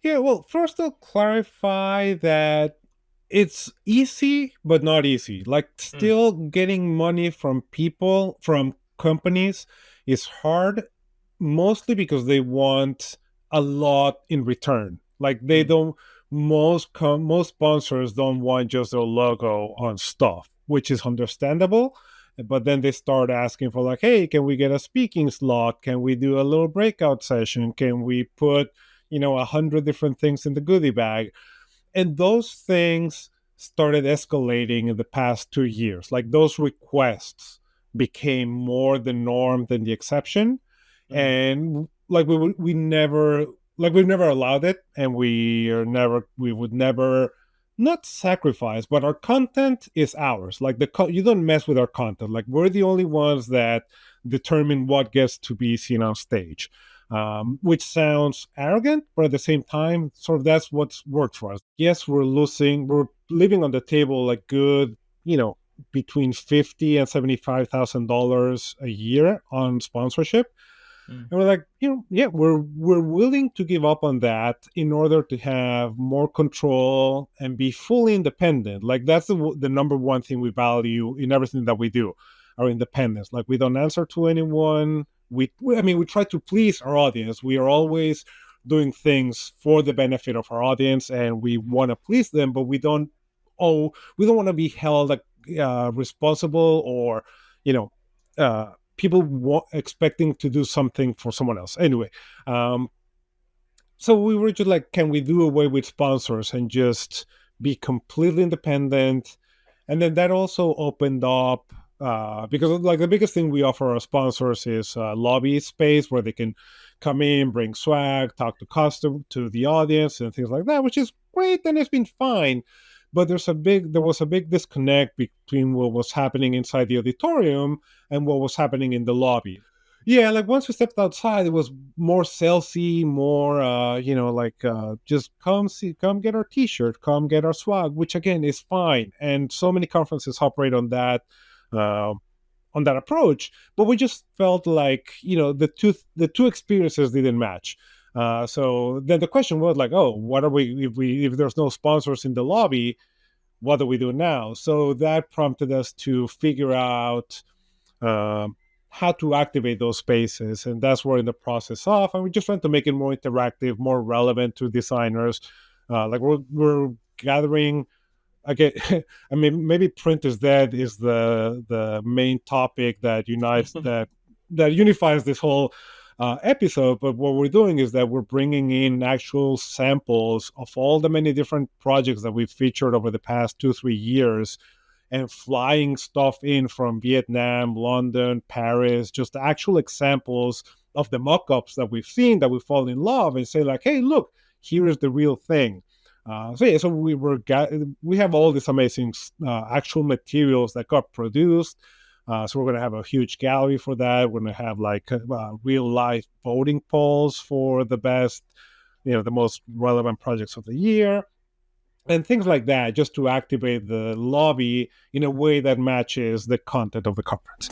Yeah, well, first I'll clarify that it's easy, but not easy. Like, Mm, still getting money from people, from companies, is hard, mostly because they want a lot in return. Like, they mm, don't, most sponsors don't want just their logo on stuff, which is understandable. But then they start asking for, like, hey, can we get a speaking slot? Can we do a little breakout session? Can we put 100 different things in the goodie bag? And those things started escalating in the past 2 years. Like, those requests became more the norm than the exception. mm, And like, we never, like, we've never allowed it, and we would never, not sacrifice, but our content is ours. Like, you don't mess with our content. Like, we're the only ones that determine what gets to be seen on stage. Which sounds arrogant, but at the same time, sort of that's what's worked for us. Yes, we're living on the table like good, between $50,000 and $75,000 a year on sponsorship. mm, And we're like, yeah, we're willing to give up on that in order to have more control and be fully independent. Like, that's the number one thing we value in everything that we do, our independence. Like, we don't answer to anyone. I mean, we try to please our audience. We are always doing things for the benefit of our audience, and we want to please them, but we don't want to be held like, responsible, or you know people expecting to do something for someone else. Anyway, um, so we were just like, can we do away with sponsors and just be completely independent? And then that also opened up, because like the biggest thing we offer our sponsors is lobby space where they can come in, bring swag, talk to the audience and things like that, which is great, and it's been fine. But there was a big disconnect between what was happening inside the auditorium and what was happening in the lobby. Yeah, like, once we stepped outside, it was more salesy, more like, just come get our t-shirt, come get our swag, which again is fine. And so many conferences operate uh, on that approach. But we just felt like, the two experiences didn't match. So then the question was like, oh, what are if there's no sponsors in the lobby, what do we do now? So that prompted us to figure out, um, how to activate those spaces, and that's where in the process of, and we just trying to make it more interactive, more relevant to designers. Like, we're gathering again. I mean, maybe print is dead is the main topic that unites that unifies this whole episode. But what we're doing is that we're bringing in actual samples of all the many different projects that we've featured over the past 2-3 years, and flying stuff in from Vietnam, London, Paris, just actual examples of the mock-ups that we've seen, that we fall in love, and say like, hey, look, here is the real thing. So yeah, so we have all these amazing actual materials that got produced. So we're going to have a huge gallery for that. We're going to have like real life voting polls for the best, the most relevant projects of the year, and things like that, just to activate the lobby in a way that matches the content of the conference.